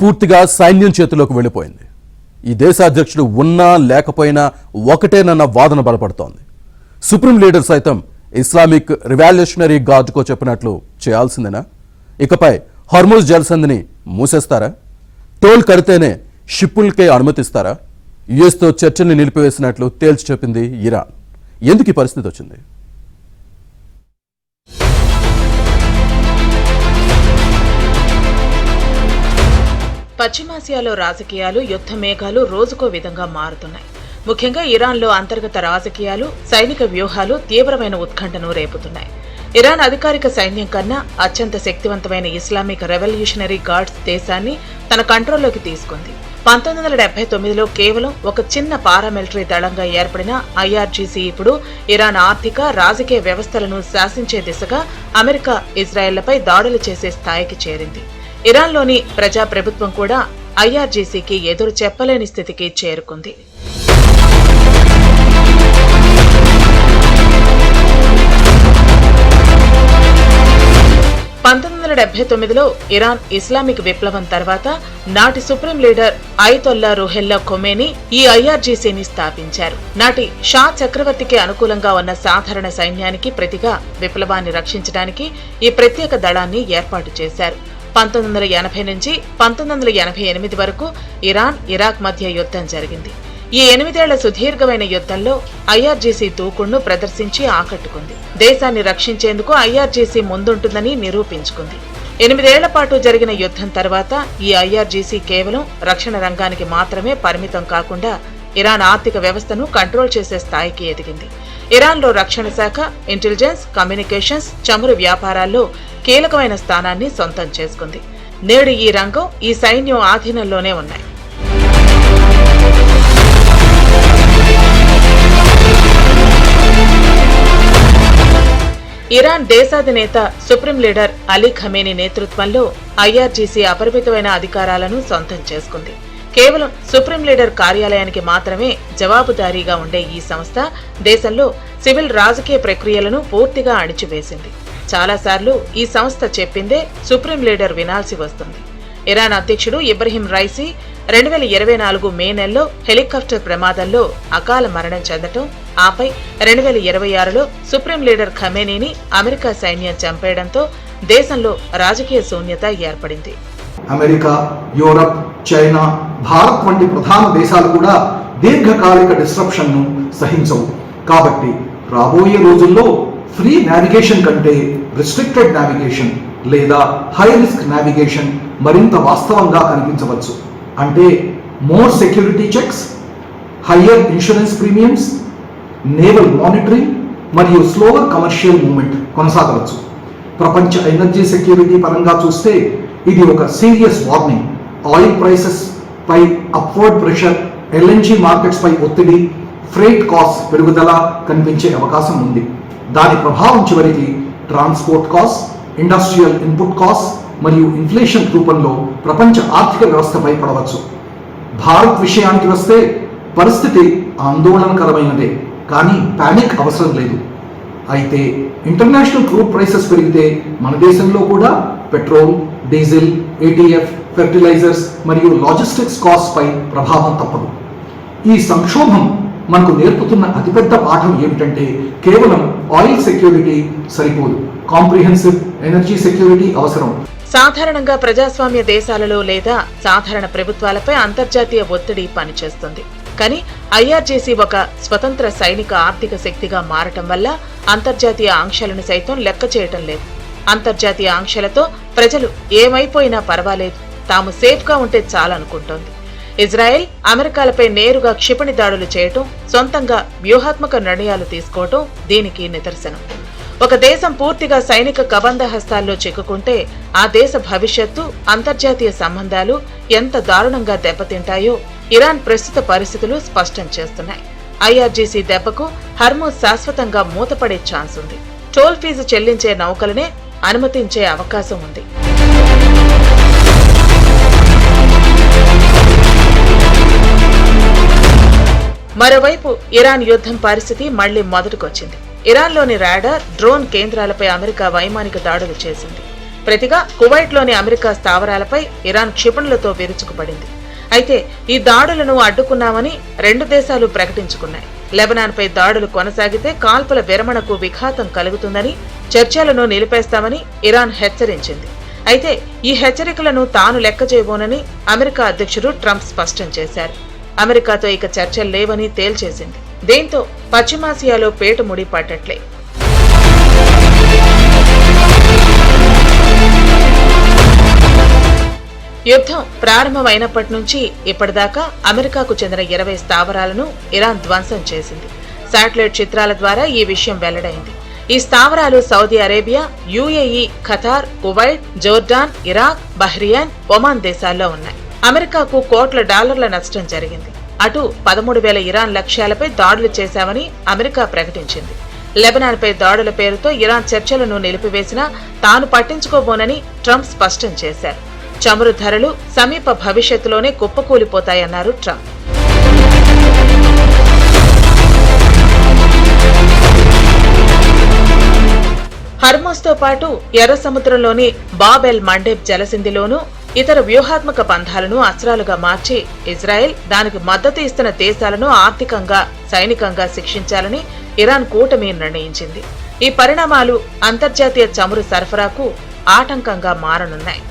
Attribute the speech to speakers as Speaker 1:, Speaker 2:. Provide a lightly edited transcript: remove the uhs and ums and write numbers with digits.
Speaker 1: పూర్తిగా సైన్యం చేతిలోకి వెళ్ళిపోయింది. ఈ దేశ అధ్యక్షుడు ఉన్నా లేకపోయినా ఒకటేనన్న వాదన బలపడుతోంది. సుప్రీం లీడర్ సైతం ఇస్లామిక్ రివాల్యూషనరీ గార్డ్కో చెప్పినట్లు చేయాల్సిందేనా? ఇకపై హార్మూజ్ జలసంధిని మూసేస్తారా? టోల్ కడితేనే షిప్పులకే అనుమతిస్తారా? యుఎస్తో చర్చల్ని నిలిపివేసినట్లు తేల్చి చెప్పింది ఇరాన్. ఎందుకు ఈ పరిస్థితి వచ్చింది?
Speaker 2: పశ్చిమాసియాలో రాజకీయాలు యుద్ధ మేఘాలు రోజుకో విధంగా మారుతున్నాయి. ముఖ్యంగా ఇరాన్లో అంతర్గత రాజకీయాలు, సైనిక వ్యూహాలు తీవ్రమైన ఉత్కంఠను రేపుతున్నాయి. ఇరాన్ అధికారిక సైన్యం కన్నా అత్యంత శక్తివంతమైన ఇస్లామిక్ రెవల్యూషనరీ గార్డ్స్ దేశాన్ని తన కంట్రోల్లోకి తీసుకుంది. 1979లో కేవలం ఒక చిన్న పారామిలిటరీ దళంగా ఏర్పడిన ఐఆర్జీసీ ఇప్పుడు ఇరాన్ ఆర్థిక, రాజకీయ వ్యవస్థలను శాసించే దిశగా అమెరికా, ఇజ్రాయెళ్లపై దాడులు చేసే స్థాయికి చేరింది. ఇరాన్లోని ప్రజాప్రభుత్వం కూడా ఐఆర్జీసీకి ఎదురు చెప్పలేని స్థితికి చేరుకుంది. లో ఇరాన్ ఇస్లామిక్ విప్లవం తర్వాత నాటి సుప్రీం లీడర్ అయతొల్లా రుహెల్లా ఖొమేనీ ఈ ఐఆర్జీసీని స్థాపించారు. నాటి షా చక్రవర్తికి అనుకూలంగా ఉన్న సాధారణ సైన్యానికి ప్రతిగా విప్లవాన్ని రక్షించడానికి ఈ ప్రత్యేక దళాన్ని ఏర్పాటు చేశారు. 1980 నుంచి 1988 వరకు ఇరాన్, ఇరాక్ మధ్య యుద్ధం జరిగింది. ఈ 8 ఏళ్ల సుదీర్ఘమైన యుద్ధంలో ఐఆర్జీసీ దూకుడును ప్రదర్శించి ఆకట్టుకుంది. దేశాన్ని రక్షించేందుకు ఐఆర్జీసీ ముందుంటుందని నిరూపించుకుంది. 8 ఏళ్ల పాటు జరిగిన యుద్ధం తర్వాత ఈ ఐఆర్జీసీ కేవలం రక్షణ రంగానికి మాత్రమే పరిమితం కాకుండా ఇరాన్ ఆర్థిక వ్యవస్థను కంట్రోల్ చేసే స్థాయికి ఎదిగింది. ఇరాన్లో రక్షణ శాఖ, ఇంటెలిజెన్స్, కమ్యూనికేషన్స్, చమురు వ్యాపారాల్లో కీలకమైన స్థానాన్ని సొంతం చేసుకుంది. నేడు ఈ రంగం, ఈ సైన్యం ఆధీనంలోనే ఉన్నాయి. ఇరాన్ దేశాధినేత సుప్రీం లీడర్ అలీ ఖమేనీ నేతృత్వంలో ఐఆర్జీసీ అపరిమితమైన అధికారాలను సొంతం చేసుకుంది. కేవలం సుప్రీం లీడర్ కార్యాలయానికి మాత్రమే జవాబుదారీగా ఉండే ఈ సంస్థ దేశంలో సివిల్, రాజకీయ ప్రక్రియలను పూర్తిగా అణిచివేసింది. చాలాసార్లు ఈ సంస్థ చెప్పిందే సుప్రీం లీడర్ వినాల్సి వస్తుంది. ఇరాన్ అధ్యక్షుడు ఇబ్రహీం రైసీ 2024 మే నెలలో హెలికాప్టర్ ప్రమాదంలో అకాల మరణం చెందటం, ఆపై 2026లో సుప్రీం లీడర్ ఖమేనీని అమెరికా సైన్యం చంపేయడంతో దేశంలో రాజకీయ శూన్యత ఏర్పడింది.
Speaker 3: అమెరికా, యూరప్, చైనా, భారత్ వంటి ప్రధాన దేశాలు కూడా దీర్ఘకాలిక డిస్ట్రప్షన్ ను సహించవు. కాబట్టి రాబోయే రోజుల్లో ఫ్రీ నావిగేషన్ కంటే రిస్ట్రిక్టెడ్ నావిగేషన్ లేదా హై రిస్క్ నావిగేషన్ మరింత వాస్తవంగా కనిపించవచ్చు. అంటే more security checks, higher insurance premiums, naval monitoring మరియు స్లోవర్ కమర్షియల్ మూవ్మెంట్ కొనసాగవచ్చు. ప్రపంచ ఎనర్జీ సెక్యూరిటీ పరంగా చూస్తే ఇది ఒక సీరియస్ వార్నింగ్. ఆయిల్ ప్రైసెస్ పై అప్వర్డ్ ప్రెషర్, ఎల్ఎన్జీ మార్కెట్స్ పై ఒత్తిడి, ఫ్రేట్ కాస్ట్ పెరుగుదల కనిపించే అవకాశం ఉంది. దాని ప్రభావం చివరికి transport cost, industrial input cost మరియు ఇన్ఫ్లేషన్ రూపంలో ప్రపంచ ఆర్థిక వ్యవస్థపై పడవచ్చు. భారత్ విషయానికి వస్తే పరిస్థితి ఆందోళనకరమైనదే, కానీ పానిక్ అవసరం లేదు. అయితే ఇంటర్నేషనల్ క్రూడ్ ప్రైసెస్ పెరిగితే మన దేశంలో కూడా పెట్రోల్, డీజిల్, ఏటీఎఫ్, ఫెర్టిలైజర్స్ మరియు లాజిస్టిక్స్ కాస్ట్ పై ప్రభావం తప్పదు. ఈ సంక్షోభం మనకు నేర్పుతున్న అతిపెద్ద పాఠం ఏమిటంటే కేవలం ఆయిల్ సెక్యూరిటీ సరిపోదు, కాంప్రిహెన్సివ్ ఎనర్జీ సెక్యూరిటీ అవసరం.
Speaker 2: సాధారణంగా ప్రజాస్వామ్య దేశాలలో లేదా సాధారణ ప్రభుత్వాలపై అంతర్జాతీయ ఒత్తిడి పనిచేస్తుంది. కానీ ఐఆర్జీసీ ఒక స్వతంత్ర సైనిక ఆర్థిక శక్తిగా మారటం వల్ల అంతర్జాతీయ ఆంక్షలను సైతం లెక్క చేయటం లేదు. అంతర్జాతీయ ఆంక్షలతో ప్రజలు ఏమైపోయినా పర్వాలేదు, తాము సేఫ్గా ఉంటే చాలనుకుంటోంది. ఇజ్రాయెల్, అమెరికాలపై నేరుగా క్షిపణి దాడులు చేయటం, సొంతంగా వ్యూహాత్మక నిర్ణయాలు తీసుకోవటం దీనికి నిదర్శనం. ఒక దేశం పూర్తిగా సైనిక కబంధ హస్తాల్లో చిక్కుకుంటే ఆ దేశ భవిష్యత్తు, అంతర్జాతీయ సంబంధాలు ఎంత దారుణంగా దెబ్బతింటాయో ఇరాన్ ప్రస్తుత పరిస్థితులు స్పష్టం చేస్తున్నాయి. ఐఆర్జీసీ దెబ్బకు హర్మూజ్ శాశ్వతంగా మూతపడే ఛాన్స్ ఉంది. టోల్ ఫీజు చెల్లించే నౌకలనే అనుమతించే అవకాశం ఉంది. మరోవైపు ఇరాన్ యుద్ధం పరిస్థితి మళ్లీ మొదటికొచ్చింది. ఇరాన్లోని రాడార్, డ్రోన్ కేంద్రాలపై అమెరికా వైమానిక దాడులు చేసింది. ప్రతిగా కువైట్లోని అమెరికా స్థావరాలపై ఇరాన్ క్షిపణులతో విరుచుకుపడింది. అయితే ఈ దాడులను అడ్డుకున్నామని రెండు దేశాలు ప్రకటించుకున్నాయి. లెబనాన్పై దాడులు కొనసాగితే కాల్పుల విరమణకు విఘాతం కలుగుతుందని, చర్చలను నిలిపేస్తామని ఇరాన్ హెచ్చరించింది. అయితే ఈ హెచ్చరికలను తాను లెక్క చేయబోనని అమెరికా అధ్యక్షుడు ట్రంప్ స్పష్టం చేశారు. అమెరికాతో ఇక చర్చలు లేవని తేల్చేసింది. దీంతో పశ్చిమాసియాలో పేటుముడి పడ్డట్లే. యుద్ధం ప్రారంభమైనప్పటి నుంచి ఇప్పటిదాకా అమెరికాకు చెందిన 20 స్థావరాలను ఇరాన్ ధ్వంసం చేసింది. శాటిలైట్ చిత్రాల ద్వారా ఈ విషయం వెల్లడైంది. ఈ స్థావరాలు Saudi Arabia, UAE, Qatar, Kuwait, Jordan, Iraq, Bahrain, Oman దేశాల్లో ఉన్నాయి. అమెరికాకు కోట్ల డాలర్ల నష్టం జరిగింది. అటు 13,000 ఇరాన్ లక్ష్యాలపై దాడులు చేశామని అమెరికా ప్రకటించింది. లెబనాన్పై దాడుల పేరుతో ఇరాన్ చర్చలను నిలిపివేసినా తాను పట్టించుకోబోనని ట్రంప్ స్పష్టం చేశారు. చమురు ధరలు సమీప భవిష్యత్తులోనే కుప్పకూలిపోతాయన్నారు ట్రంప్. హర్మోస్తో పాటు ఎర్ర సముద్రంలోని బాబ్ ఎల్ మండేబ్ జలసింధిలోనూ ఇతర వ్యూహాత్మక పంథాలను అస్త్రాలుగా మార్చి ఇజ్రాయెల్, దానికి మద్దతు ఇస్తున్న దేశాలను ఆర్థికంగా, సైనికంగా శిక్షించాలని ఇరాన్ కూటమి నిర్ణయించింది. ఈ పరిణామాలు అంతర్జాతీయ చమురు సరఫరాకు ఆటంకంగా మారనున్నాయి.